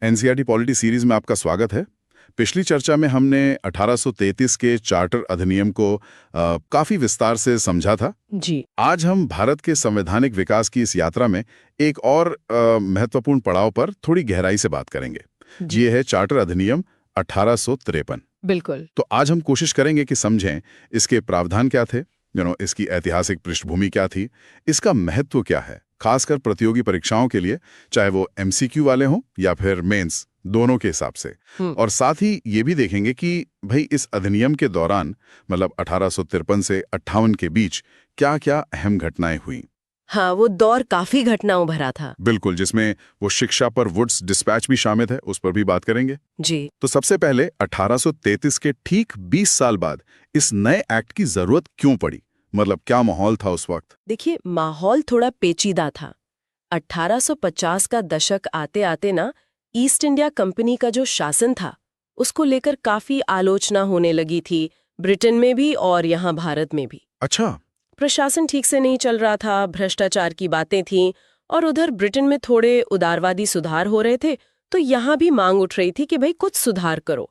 NCERT polity series में आपका स्वागत है। पिछली चर्चा में हमने 1833 के चार्टर अधिनियम को काफी विस्तार से समझा था। जी। आज हम भारत के संवैधानिक विकास की इस यात्रा में एक और महत्वपूर्ण पड़ाव पर थोड़ी गहराई से बात करेंगे। ये है चार्टर अधिनियम 1853। बिल्कुल। तो आज हम कोशिश करेंगे कि समझें इसके प्रावधान क्या थे, इसकी ऐतिहासिक पृष्ठभूमि क्या थी, इसका महत्व क्या है, खासकर प्रतियोगी परीक्षाओं के लिए, चाहे वो एमसीक्यू वाले हों या फिर मेंस, दोनों के हिसाब से। और साथ ही ये भी देखेंगे कि भाई इस अधिनियम के दौरान मतलब 1853 से 58 के बीच क्या क्या अहम घटनाएं हुई। हाँ, वो दौर काफी घटनाओं भरा था। बिल्कुल, जिसमें वो शिक्षा पर वुड्स डिस्पैच भी शामिल है, उस पर भी बात करेंगे। जी। तो सबसे पहले 1833 के ठीक 20 साल बाद इस नए एक्ट की जरूरत क्यों पड़ी, मतलब क्या माहौल था उस वक्त? देखिए, माहौल थोड़ा पेचीदा था। 1850 का दशक आते आते ना ईस्ट इंडिया कंपनी का जो शासन था उसको लेकर काफी आलोचना होने लगी थी, ब्रिटेन में भी और यहाँ भारत में भी। अच्छा। प्रशासन ठीक से नहीं चल रहा था, भ्रष्टाचार की बातें थीं, और उधर ब्रिटेन में थोड़े उदारवादी सुधार हो रहे थे, तो यहाँ भी मांग उठ रही थी कि भाई कुछ सुधार करो।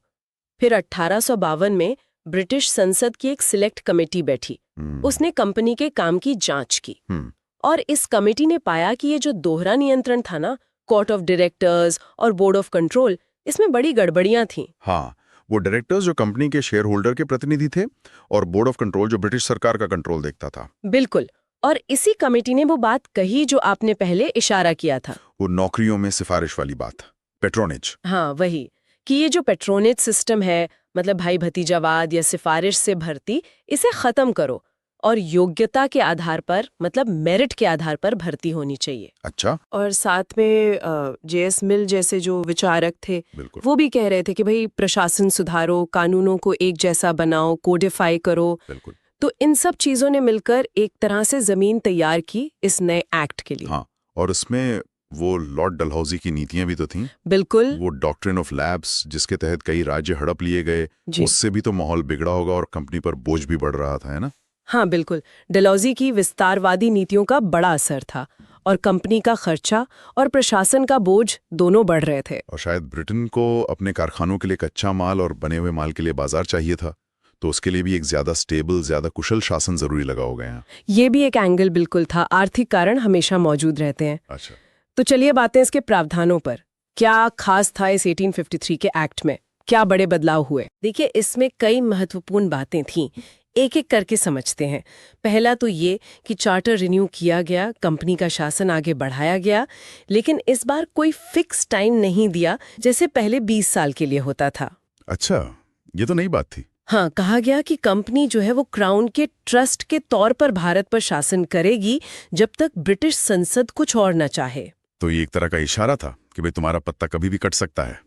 फिर 1852 में ब्रिटिश संसद की एक सिलेक्ट कमेटी बैठी। उसने कंपनी के काम की जांच की और इस कमेटी ने पाया कि ये जो दोहरा नियंत्रण था ना, कोर्ट ऑफ डायरेक्टर्स और बोर्ड ऑफ कंट्रोल, इसमें बड़ी गड़बड़ियां थीं। हाँ, वो डायरेक्टर्स जो कंपनी के शेयर होल्डर के प्रतिनिधि थे और बोर्ड ऑफ कंट्रोल जो ब्रिटिश सरकार का कंट्रोल देखता था। बिल्कुल। और इसी कमेटी ने वो बात कही जो आपने पहले इशारा किया था, वो नौकरियों में सिफारिश वाली बात, पेट्रोनेज। हाँ वही, कि ये जो पेट्रोनेज सिस्टम है, मतलब भाई भतीजावाद या सिफारिश से भर्ती, इसे खत्म करो और योग्यता के आधार पर, मतलब मेरिट के आधार पर भर्ती होनी चाहिए। अच्छा। और साथ में जेएस मिल जैसे जो विचारक थे, वो भी कह रहे थे कि भाई प्रशासन सुधारो, कानूनों को एक जैसा बनाओ, कोडिफाई करो। बिल्कुल। तो इन सब चीजों ने मिलकर एक तरह से जमीन तैयार की इस नए एक्ट के लिए। हाँ, और उसमें वो लॉर्ड डलहौजी की नीतियां भी तो थीं। बिल्कुल। वो डॉक्ट्रिन ऑफ लैब्स, जिसके तहत कई राज्य हड़प लिए गए, उससे भी तो माहौल बिगड़ा होगा और कंपनी पर बोझ भी बढ़ रहा था, है ना? हाँ बिल्कुल, डलहौजी की विस्तारवादी नीतियों का बड़ा असर था और कंपनी का खर्चा और प्रशासन का बोझ दोनों बढ़ रहे थे। और शायद ब्रिटेन को अपने कारखानों के लिए कच्चा माल और बने हुए माल के लिए बाजार चाहिए था, तो उसके लिए भी एक ज्यादा स्टेबल, ज्यादा कुशल शासन जरूरी लगा हो गया। ये भी एक एंगल बिल्कुल था, आर्थिक कारण हमेशा मौजूद रहते हैं। अच्छा, तो चलिए बातें इसके प्रावधानों पर। क्या खास था इस 1853 के एक्ट में, क्या बड़े बदलाव हुए? देखिए, इसमें कई महत्वपूर्ण बातें थीं, एक एक करके समझते हैं। पहला तो ये कि चार्टर रिन्यू किया गया, कंपनी का शासन आगे बढ़ाया गया, लेकिन इस बार कोई फिक्स टाइम नहीं दिया जैसे पहले 20 साल के लिए होता था। अच्छा, ये तो नई बात थी। हाँ, कहा गया कि कंपनी जो है वो क्राउन के ट्रस्ट के तौर पर भारत पर शासन करेगी जब तक ब्रिटिश संसद कुछ और न चाहे। तो ये एक तरह का इशारा था कि भाई तुम्हारा पत्ता कभी भी कट सकता है।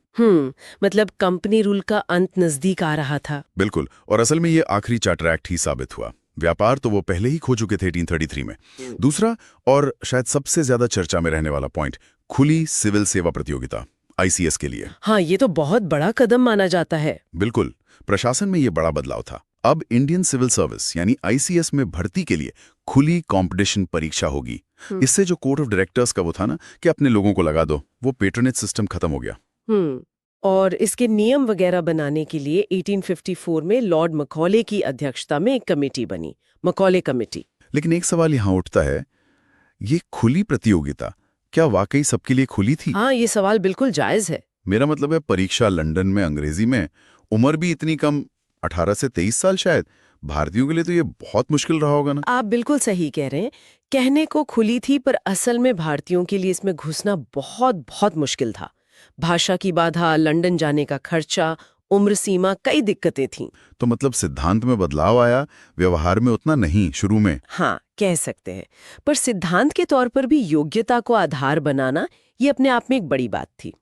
मतलब कंपनी रूल का अंत नजदीक आ रहा था। बिल्कुल, और असल में ये आखिरी चार्टर एक्ट ही साबित हुआ। व्यापार तो वो पहले ही खो चुके थे 1833 में। दूसरा और शायद सबसे ज्यादा चर्चा में रहने वाला पॉइंट, खुली सिविल सेवा प्रतियोगिता, आईसीएस के लिए। हाँ, ये तो बहुत बड़ा कदम माना जाता है। बिल्कुल, प्रशासन में ये बड़ा बदलाव था। अब इंडियन सिविल सर्विस यानी आईसीएस में भर्ती के लिए खुली कंपटीशन परीक्षा होगी। इससे जो कोर्ट ऑफ डायरेक्टर्स का वो था ना कि अपने लोगों को लगा दो, वो पेट्रोनेज सिस्टम खत्म हो गया। और इसके नियम वगैरह बनाने के लिए 1854 में लॉर्ड मकॉले की अध्यक्षता में एक कमेटी बनी, मकॉले कमेटी। लेकिन एक सवाल यहाँ उठता है, ये खुली प्रतियोगिता क्या वाकई सबके लिए खुली थी? हाँ, ये सवाल बिल्कुल जायज है। मेरा मतलब है, परीक्षा लंदन में अंग्रेजी में, उम्र भी इतनी कम, 18 से 23 साल शायद। भारतीयों के लिए तो ये बहुत मुश्किल रहा होगा ना? आप बिल्कुल सही कह रहे हैं। कहने को खुली थी, पर असल में भारतीयों के लिए इसमें घुसना बहुत बहुत मुश्किल था। भाषा की बाधा, लंदन जाने का खर्चा, उम्र सीमा, कई दिक्कतें थीं। तो मतलब सिद्धांत में बदलाव आया, व्यवहार में उतना नहीं शुरू में। हाँ, कह सकते हैं। पर सिद्धांत के तौर पर भी योग्यता को आधार बनाना ये अपने आप में एक बड़ी बात थी।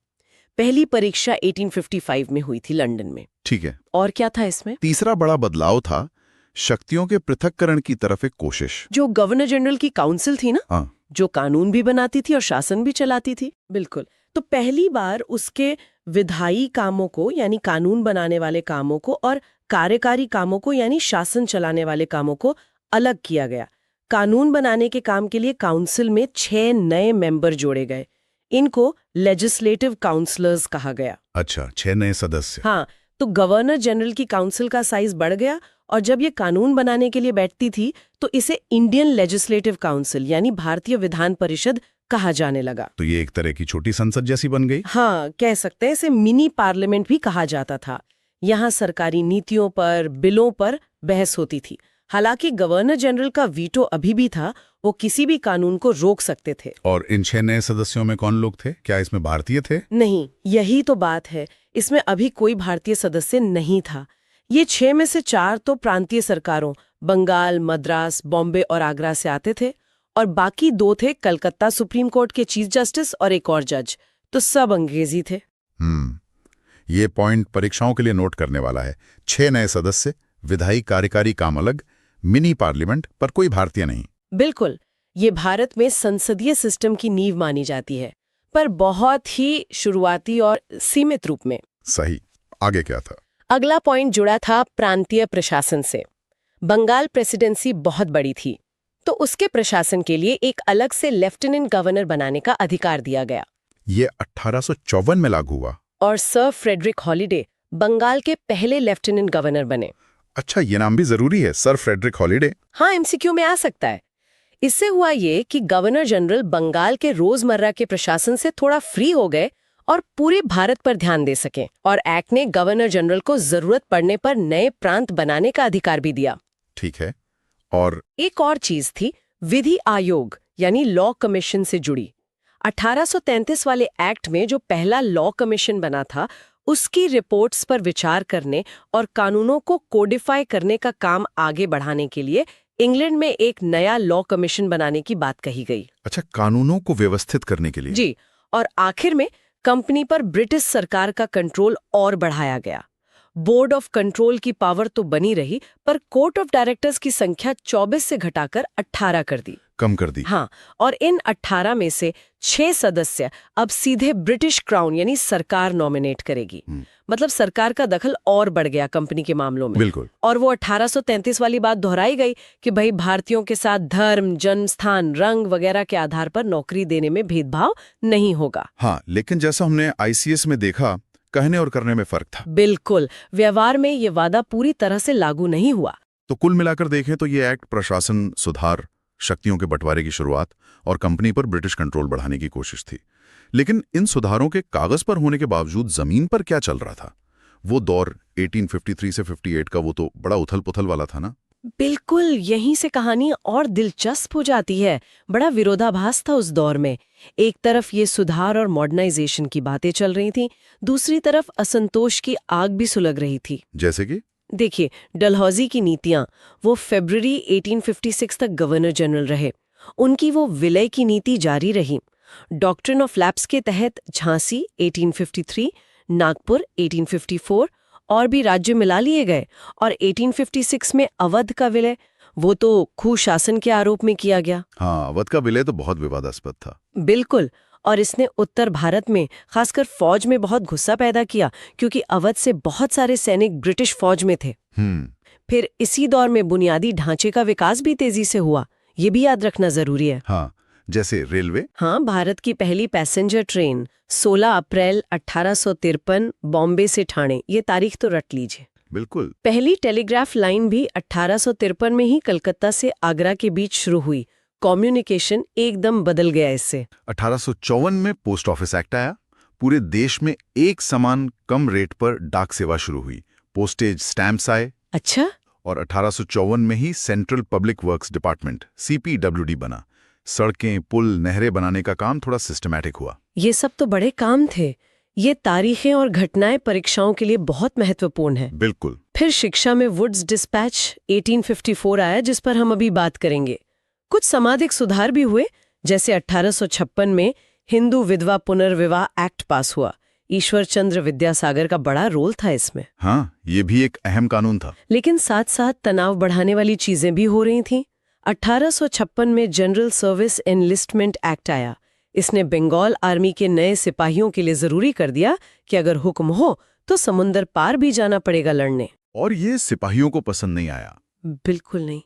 पहली परीक्षा 1855 में हुई थी लंदन में। ठीक है। और क्या था इसमें? तीसरा बड़ा बदलाव था शक्तियों के पृथक्करण की तरफ एक कोशिश। जो गवर्नर जनरल की काउंसिल थी ना, हाँ, जो कानून भी बनाती थी और शासन भी चलाती थी। बिल्कुल। तो पहली बार उसके विधायी कामों को यानी कानून बनाने वाले कामों को और कार्यकारी कामों को यानी शासन चलाने वाले कामों को अलग किया गया। कानून बनाने के काम के लिए काउंसिल में 6 नए मेंबर जोड़े गए। इनको लेजिस्लेटिव काउंसलर्स कहा गया। अच्छा, 6 नए सदस्य। हाँ, तो गवर्नर जनरल की काउंसिल का साइज बढ़ गया और जब ये कानून बनाने के लिए बैठती थी तो इसे इंडियन लेजिस्लेटिव काउंसिल यानी भारतीय विधान परिषद कहा जाने लगा। तो ये एक तरह की छोटी संसद जैसी बन गई। हाँ, कह सकते हैं इसे मिनी पार्लियामेंट भी कहा जाता था। यहाँ सरकारी नीतियों पर, बिलों पर बहस होती थी। हालांकि गवर्नर जनरल का वीटो अभी भी था, वो किसी भी कानून को रोक सकते थे। और इन 6 नए सदस्यों में कौन लोग थे? क्या इसमें भारतीय थे? नहीं, यही तो बात है, इसमें अभी कोई भारतीय सदस्य नहीं था। ये 6 में से 4 तो प्रांतीय सरकारों बंगाल, मद्रास, बॉम्बे और आगरा से आते थे और बाकी 2 थे कलकत्ता सुप्रीम कोर्ट के चीफ जस्टिस और एक और जज। तो सब अंग्रेजी थे। ये पॉइंट परीक्षाओं के लिए नोट करने वाला है। 6 नए सदस्य, विधायी कार्यकारी काम अलग, मिनी पार्लियामेंट, पर कोई भारतीय नहीं। बिल्कुल, ये भारत में संसदीय सिस्टम की नींव मानी जाती है, पर बहुत ही शुरुआती और सीमित रूप में। सही। आगे क्या था? अगला पॉइंट जुड़ा था प्रांतीय प्रशासन से। बंगाल प्रेसिडेंसी बहुत बड़ी थी, तो उसके प्रशासन के लिए एक अलग से लेफ्टिनेंट गवर्नर बनाने का अधिकार दिया गया। ये 1854 में लागू हुआ। और सर फ्रेडरिक हॉलिडे बंगाल के पहले लेफ्टिनेंट गवर्नर बने। अच्छा, ये नाम भी जरूरी है, सर फ्रेडरिक हॉलिडे। हाँ, एमसीक्यू में आ सकता है। इससे हुआ ये कि गवर्नर जनरल बंगाल के रोजमर्रा के प्रशासन से थोड़ा फ्री हो गए और पूरे भारत पर ध्यान दे सके। और एक्ट ने गवर्नर जनरल को जरूरत पड़ने पर नए प्रांत बनाने का अधिकार भी दिया। ठीक है। और एक और चीज थी विधि आयोग यानी लॉ कमीशन से जुड़ी। 1833 वाले एक्ट में जो पहला लॉ कमीशन बना था, उसकी रिपोर्ट्स पर विचार करने और कानूनों को कोडिफाई करने का काम आगे बढ़ाने के लिए इंग्लैंड में एक नया लॉ कमीशन बनाने की बात कही गई। अच्छा, कानूनों को व्यवस्थित करने के लिए। जी, और आखिर में कंपनी पर ब्रिटिश सरकार का कंट्रोल और बढ़ाया गया। बोर्ड ऑफ कंट्रोल की पावर तो बनी रही, पर कोर्ट ऑफ डायरेक्टर्स की संख्या 24 से घटाकर 18 कर दी। कम कर दी। हाँ, और इन 18 में से 6 सदस्य अब सीधे ब्रिटिश क्राउन यानी सरकार नॉमिनेट करेगी। मतलब सरकार का दखल और बढ़ गया कंपनी के मामलों में। बिल्कुल। और वो 1833 वाली बात दोहराई गई कि भाई भारतीयों के साथ धर्म, जन्म स्थान, रंग वगैरह के आधार पर नौकरी देने में भेदभाव नहीं होगा। हाँ, लेकिन जैसा हमने आईसीएस में देखा, कहने और करने में फर्क था। बिल्कुल, व्यवहार में ये वादा पूरी तरह से लागू नहीं हुआ। तो कुल मिलाकर देखें तो ये एक्ट प्रशासन सुधार, शक्तियों के बंटवारे की शुरुआत और कंपनी पर ब्रिटिश कंट्रोल बढ़ाने की कोशिश थी। लेकिन इन सुधारों के कागज पर होने के बावजूद जमीन पर क्या चल रहा था? वो दौर 1853 से 58 का, वो तो बड़ा उथल-पुथल वाला था ना। बिल्कुल, यहीं से कहानी और दिलचस्प हो जाती है। बड़ा विरोधाभास था उस दौर में। एक तरफ ये सुधार और मॉडर्नाइजेशन की बातें चल रही थी, दूसरी तरफ असंतोष की आग भी सुलग रही थी। जैसे कि देखिए, डलहौजी की नीतियां, वो फरवरी 1856 तक गवर्नर जनरल रहे। उनकी वो विलय की नीति जारी रही। डॉक्ट्रिन ऑफ लैप्स के तहत झांसी 1853, नागपुर 1854 और भी राज्य मिला लिए गए। और 1856 में अवध का विलय, वो तो खूह शासन के आरोप में किया गया। हाँ, अवध का विलय तो बहुत विवादास्पद था। बिल्कुल, और इसने उत्तर भारत में खासकर फौज में बहुत गुस्सा पैदा किया, क्योंकि अवध से बहुत सारे सैनिक ब्रिटिश फौज में थे। फिर इसी दौर में बुनियादी ढांचे का विकास भी तेजी से हुआ, ये भी याद रखना जरूरी है। हाँ, जैसे रेलवे। हाँ, भारत की पहली पैसेंजर ट्रेन 16 अप्रैल 1853 बॉम्बे से ठाणे, ये तारीख तो रट लीजिए। बिल्कुल। पहली टेलीग्राफ लाइन भी 1853 में ही कलकत्ता से आगरा के बीच शुरू हुई। कम्युनिकेशन एकदम बदल गया इससे। 1854 में पोस्ट ऑफिस एक्ट आया। पूरे देश में एक समान कम रेट पर डाक सेवा शुरू हुई। पोस्टेज स्टैम्प्स आए। अच्छा। और 1854 में ही central public works department CPWD बना। सड़कें, पुल, नहरें बनाने का काम थोड़ा सिस्टमैटिक हुआ। ये सब तो बड़े काम थे। ये तारीखें और घटनाएं परीक्षाओं के लिए बहुत महत्वपूर्ण है। बिल्कुल। फिर शिक्षा में वुड्स डिस्पैच 1854 आया, जिस पर हम अभी बात करेंगे। कुछ सामाजिक सुधार भी हुए, जैसे 1856 में हिंदू विधवा पुनर्विवाह एक्ट पास हुआ। ईश्वर चंद्र विद्यासागर का बड़ा रोल था इसमें। हाँ, ये भी एक अहम कानून था। लेकिन साथ साथ तनाव बढ़ाने वाली चीजें भी हो रही थीं। 1856 में जनरल सर्विस एनलिस्टमेंट एक्ट आया। इसने बंगाल आर्मी के नए सिपाहियों के लिए जरूरी कर दिया कि अगर हुक्म हो तो समुंदर पार भी जाना पड़ेगा लड़ने। और ये सिपाहियों को पसंद नहीं आया। बिल्कुल नहीं।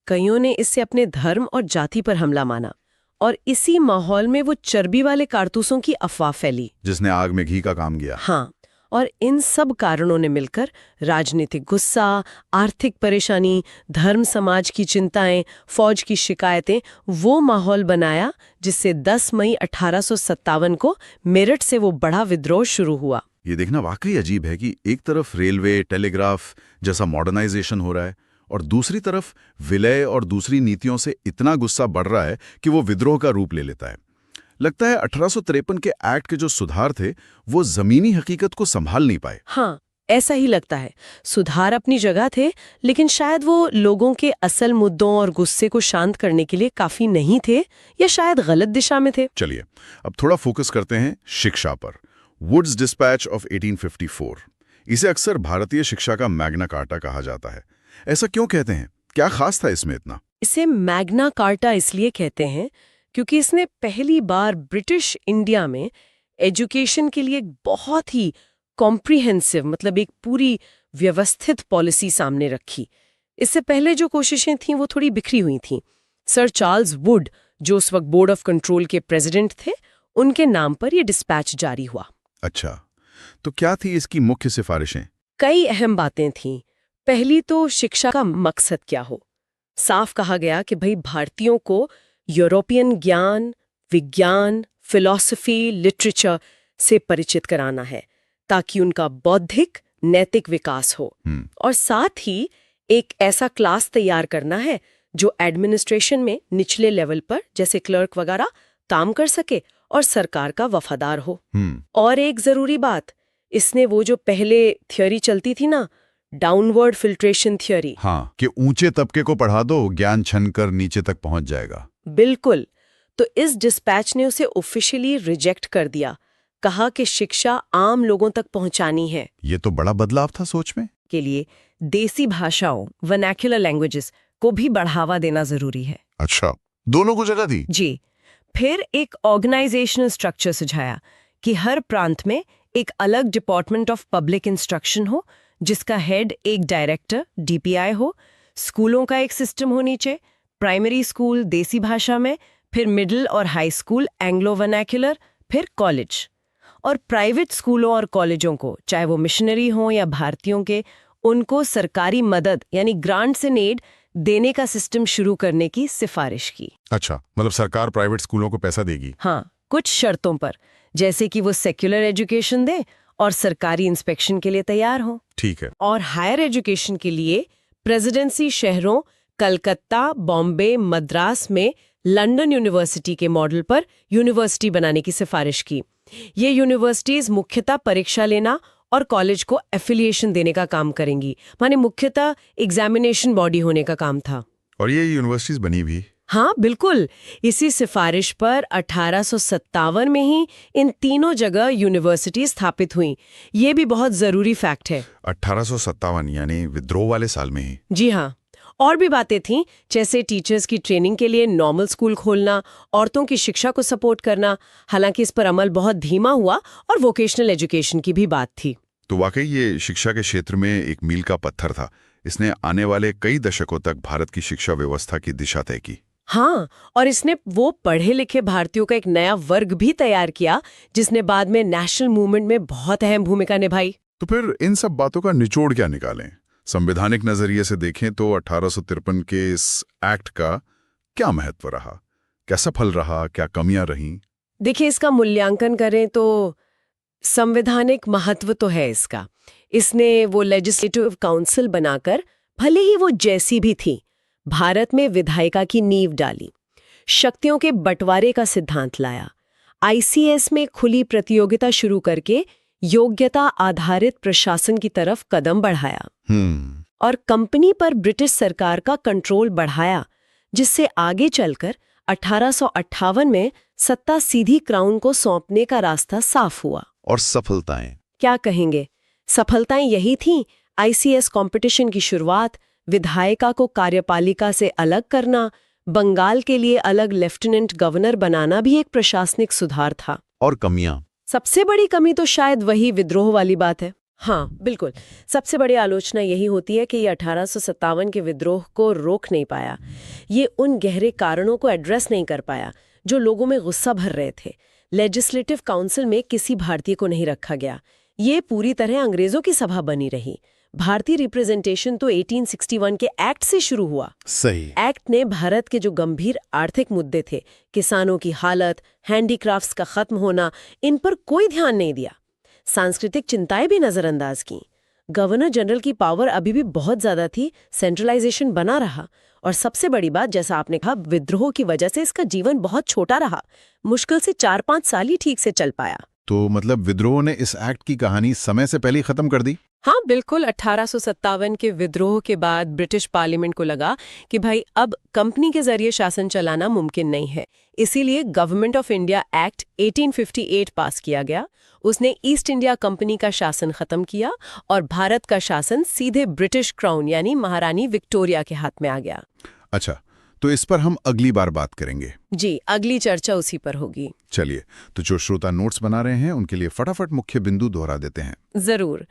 कईयों ने इससे अपने धर्म और जाति पर हमला माना। और इसी माहौल में वो चर्बी वाले कारतूसों की अफवाह फैली। जिसने आग में घी का काम किया। हाँ, और इन सब कारणों ने मिलकर राजनीतिक गुस्सा, आर्थिक परेशानी, धर्म समाज की चिंताएं, फौज की शिकायतें, वो माहौल बनाया जिससे 10 मई 1857 को मेरठ से वो बड़ा विद्रोह शुरू हुआ। ये देखना वाकई अजीब है कि एक तरफ रेलवे, टेलीग्राफ जैसा मॉडर्नाइजेशन हो रहा है और दूसरी तरफ विलय और दूसरी नीतियों से इतना गुस्सा बढ़ रहा है कि वो विद्रोह का रूप ले लेता है। लगता है 1853 के एक्ट के जो सुधार थे वो जमीनी हकीकत को संभाल नहीं पाए। हाँ, ऐसा ही लगता है। सुधार अपनी जगह थे, लेकिन शायद वो लोगों के असल मुद्दों और गुस्से को शांत करने के लिए काफी नहीं थे, या शायद गलत दिशा में थे। चलिए अब थोड़ा फोकस करते हैं शिक्षा पर। वुड्स डिस्पैच ऑफ 1854, इसे अक्सर भारतीय शिक्षा का मैग्ना कार्टा कहा जाता है। ऐसा क्यों कहते हैं? क्या खास था इसमें इतना? इसे मैग्ना कार्टा इसलिए कहते हैं क्योंकि इसने पहली बार ब्रिटिश इंडिया में एजुकेशन के लिए एक बहुत ही कॉम्प्रिहेंसिव, मतलब एक पूरी व्यवस्थित पॉलिसी सामने रखी। इससे पहले जो कोशिशें थीं वो थोड़ी बिखरी हुई थीं। सर चार्ल्स वुड, जो उस वक्त बोर्ड ऑफ कंट्रोल के प्रेसिडेंट थे, उनके नाम पर यह डिस्पैच जारी हुआ। अच्छा, तो क्या थी इसकी मुख्य सिफारिशें? कई अहम बातें थीं। पहली तो शिक्षा का मकसद क्या हो। साफ कहा गया कि भाई भारतीयों को यूरोपियन ज्ञान, विज्ञान, फिलॉसफी, लिटरेचर से परिचित कराना है ताकि उनका बौद्धिक, नैतिक विकास हो। और साथ ही एक ऐसा क्लास तैयार करना है जो एडमिनिस्ट्रेशन में निचले लेवल पर, जैसे क्लर्क वगैरह, काम कर सके और सरकार का वफादार हो। और एक जरूरी बात, इसने वो जो पहले थ्योरी चलती थी ना, डाउनवर्ड फिल्ट्रेशन थ्योरी, हाँ, कि ऊंचे तबके को पढ़ा दो, ज्ञान छनकर नीचे तक पहुंच जाएगा। बिल्कुल। तो इस डिस्पैच ने उसे ऑफिशियली रिजेक्ट कर दिया। कहा कि शिक्षा आम लोगों तक पहुंचानी है। ये तो बड़ा बदलाव था सोच में। के लिए देसी भाषाओं, वर्नाक्युलर लैंग्वेजेस को भी बढ़ावा देना जरूरी है। अच्छा, दोनों को जगह दी? जी। फिर एक ऑर्गेनाइजेशनल स्ट्रक्चर सुझाया कि हर प्रांत में एक अलग डिपार्टमेंट ऑफ पब्लिक इंस्ट्रक्शन हो, जिसका हेड एक डायरेक्टर, डीपीआई हो। स्कूलों का एक सिस्टम होनी चाहिए। प्राइमरी स्कूल देसी भाषा में, फिर मिडिल और हाई स्कूल एंग्लो वर्नाक्युलर, फिर कॉलेज। और प्राइवेट स्कूलों और कॉलेजों को, चाहे वो मिशनरी हों या भारतीयों के, उनको सरकारी मदद यानी ग्रांट्स एंड एड देने का सिस्टम शुरू करने की सिफारिश की। अच्छा, मतलब सरकार प्राइवेट स्कूलों को पैसा देगी? हाँ, कुछ शर्तों पर, जैसे कि वो सेक्युलर एजुकेशन दे और सरकारी इंस्पेक्शन के लिए तैयार हो। ठीक है। और हायर एजुकेशन के लिए प्रेसिडेंसी शहरों कलकत्ता, बॉम्बे, मद्रास में लंदन यूनिवर्सिटी के मॉडल पर यूनिवर्सिटी बनाने की सिफारिश की। ये यूनिवर्सिटीज मुख्यतः परीक्षा लेना और कॉलेज को एफिलिएशन देने का काम करेंगी, माने मुख्यतः एग्जामिनेशन बॉडी होने का काम था। और ये यूनिवर्सिटीज बनी भी? हाँ, बिल्कुल। इसी सिफारिश पर 1857 में ही इन तीनों जगह यूनिवर्सिटी स्थापित हुई। ये भी बहुत जरूरी फैक्ट है। 1857 यानी विद्रोह वाले साल में ही? जी हाँ। और भी बातें थीं, जैसे टीचर्स की ट्रेनिंग के लिए नॉर्मल स्कूल खोलना, औरतों की शिक्षा को सपोर्ट करना। हालांकि इस पर अमल बहुत धीमा हुआ, और वोकेशनल एजुकेशन की भी बात थी। तो वाकई ये शिक्षा के क्षेत्र में एक मील का पत्थर था। इसने आने वाले कई दशकों तक भारत की शिक्षा व्यवस्था की दिशा तय की। हाँ, और इसने वो पढ़े लिखे भारतीयों का एक नया वर्ग भी तैयार किया, जिसने बाद में नेशनल मूवमेंट में बहुत अहम भूमिका निभाई। तो फिर इन सब बातों का निचोड़ क्या निकालें? संवैधानिक नजरिए से देखें तो 1853 के इस एक्ट का क्या महत्व रहा, क्या सफल रहा, क्या कमियां रहीं? देखिए, इसका मूल्यांकन करें तो संवैधानिक महत्व तो है इसका। इसने वो लेजिस्लेटिव काउंसिल बनाकर, भले ही वो जैसी भी थी, भारत में विधायिका की नींव डाली। शक्तियों के बंटवारे का सिद्धांत लाया। आईसीएस में खुली प्रतियोगिता शुरू करके योग्यता आधारित प्रशासन की तरफ कदम बढ़ाया। और कंपनी पर ब्रिटिश सरकार का कंट्रोल बढ़ाया, जिससे आगे चलकर 1858 में सत्ता सीधी क्राउन को सौंपने का रास्ता साफ हुआ। और सफलताएं? क्या कहेंगे, सफलताएं यही थीं। आईसीएस कंपटीशन की शुरुआत, विधायिका को कार्यपालिका से अलग करना, बंगाल के लिए अलग लेफ्टिनेंट गवर्नर बनाना भी एक प्रशासनिक सुधार था। और कमियां? सबसे बड़ी कमी तो शायद वही विद्रोह वाली बात है। हाँ, बिल्कुल। सबसे बड़ी आलोचना यही होती है कि ये 1857 के विद्रोह को रोक नहीं पाया। ये उन गहरे कारणों को एड्रेस नहीं कर पाया जो लोगों में गुस्सा भर रहे थे। लेजिस्लेटिव काउंसिल में किसी भारतीय को नहीं रखा गया। ये पूरी तरह अंग्रेजों की सभा बनी रही। भारतीय रिप्रेजेंटेशन तो 1861 के एक्ट से शुरू हुआ। सही। एक्ट ने भारत के जो गंभीर आर्थिक मुद्दे थे, किसानों की हालत, हैंडीक्राफ्ट्स का खत्म होना, इन पर कोई ध्यान नहीं दिया। सांस्कृतिक चिंताएं भी नजरअंदाज की। गवर्नर जनरल की पावर अभी भी बहुत ज्यादा थी, सेंट्रलाइजेशन बना रहा। और सबसे बड़ी बात, जैसा आपने कहा, विद्रोह की वजह से इसका जीवन बहुत छोटा रहा। मुश्किल से 4-5 साल ही ठीक से चल पाया। तो मतलब विद्रोह ने इस एक्ट की कहानी समय से पहले ही खत्म कर दी? हाँ बिल्कुल। 1857 के विद्रोह के बाद ब्रिटिश पार्लियामेंट को लगा कि भाई अब कंपनी के जरिए शासन चलाना मुमकिन नहीं है। इसीलिए गवर्नमेंट ऑफ इंडिया एक्ट 1858 पास किया गया। उसने ईस्ट इंडिया कंपनी का शासन खत्म किया और भारत का शासन सीधे ब्रिटिश क्राउन यानी महारानी विक्टोरिया के हाथ में आ गया। अच्छा, तो इस पर हम अगली बार बात करेंगे। जी, अगली चर्चा उसी पर होगी। चलिए, तो जो श्रोता नोट्स बना रहे हैं उनके लिए फटाफट मुख्य बिंदु दोहरा देते हैं। जरूर।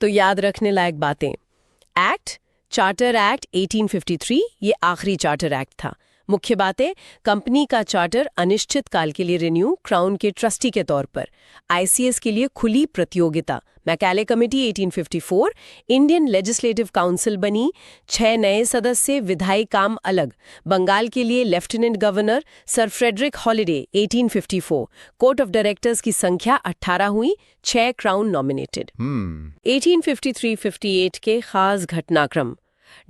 तो याद रखने लायक बातें। एक्ट, चार्टर एक्ट 1853, ये आखिरी चार्टर एक्ट था। मुख्य बातें, कंपनी का चार्टर अनिश्चित काल के लिए रिन्यू, क्राउन के ट्रस्टी के तौर पर। आईसीएस के लिए खुली प्रतियोगिता, Macaulay committee 1854, Indian legislative council बनी, 6 नए सदस्य, विधायी काम अलग। बंगाल के लिए lieutenant governor sir Frederick Halliday 1854, court of directors की संख्या 18 हुई, 6 क्राउन नॉमिनेटेड। 1853-58 के खास घटनाक्रम,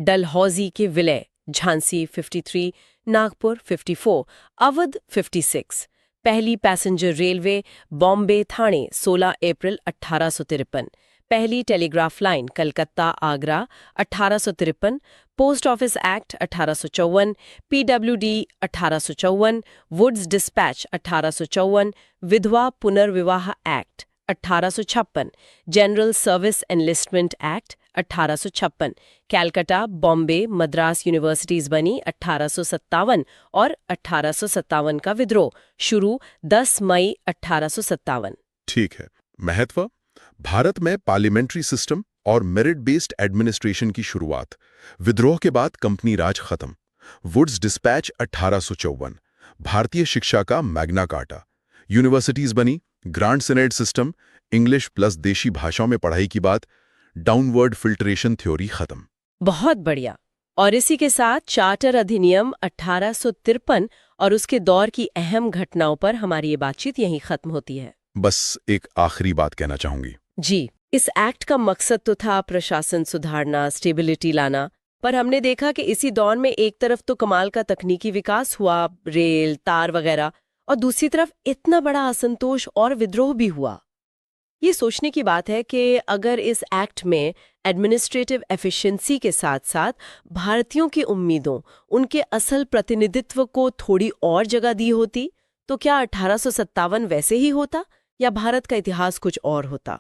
डलहौजी के विलय, झांसी 53, नागपुर 54, अवध 56, पहली passenger railway Bombay Thane 16 April 1853, पहली telegraph line Calcutta Agra 1853, post office act 1854, PWD 1854, Wood's despatch 1854, विधवा पुनर्विवाह act 1856, general service enlistment act 1856, Calcutta, Bombay, Madras universities बनी 1857 और 1857 का विद्रोह शुरू 10 मई 1857। ठीक है। महत्व, भारत में पार्लियामेंट्री सिस्टम और मेरिट बेस्ड एडमिनिस्ट्रेशन की शुरुआत, विद्रोह के बाद कंपनी राज खत्म, वुड्स डिस्पैच 1854, भारतीय शिक्षा का मैग्ना कार्टा, यूनिवर्सिटीज बनी, grant Senate system, English plus देशी भाषाओं में पढ़ाई की बात, डाउनवर्ड फिल्ट्रेशन थ्योरी खत्म। बहुत बढ़िया। और इसी के साथ चार्टर अधिनियम 1853 और उसके दौर की अहम घटनाओं पर हमारी ये बातचीत यहीं खत्म होती है। बस एक आखिरी बात कहना चाहूंगी। जी, इस एक्ट का मकसद तो था प्रशासन सुधारना, स्टेबिलिटी लाना, पर हमने देखा कि इसी दौर में एक तरफ तो कमाल का तकनीकी विकास हुआ, रेल, तार वगैरह, और दूसरी तरफ इतना बड़ा असंतोष और विद्रोह भी हुआ। ये सोचने की बात है कि अगर इस एक्ट में एडमिनिस्ट्रेटिव एफिशिएंसी के साथ साथ भारतीयों की उम्मीदों, उनके असल प्रतिनिधित्व को थोड़ी और जगह दी होती, तो क्या 1857 वैसे ही होता या भारत का इतिहास कुछ और होता?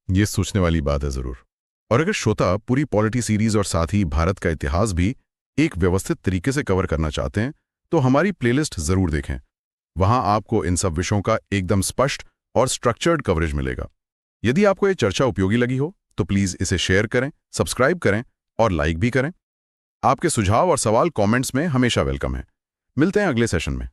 ये सोचने वाली बात है जरूर। और अगर श्रोता पूरी पॉलिटी सीरीज और साथ ही भारत का इतिहास भी एक व्यवस्थित तरीके से कवर करना चाहते हैं, तो हमारी प्लेलिस्ट जरूर देखें। वहां आपको इन सब विषयों का एकदम स्पष्ट और स्ट्रक्चर्ड कवरेज मिलेगा। यदि आपको ये चर्चा उपयोगी लगी हो तो प्लीज इसे शेयर करें, सब्सक्राइब करें और लाइक भी करें। आपके सुझाव और सवाल कमेंट्स में हमेशा वेलकम है। मिलते हैं अगले सेशन में।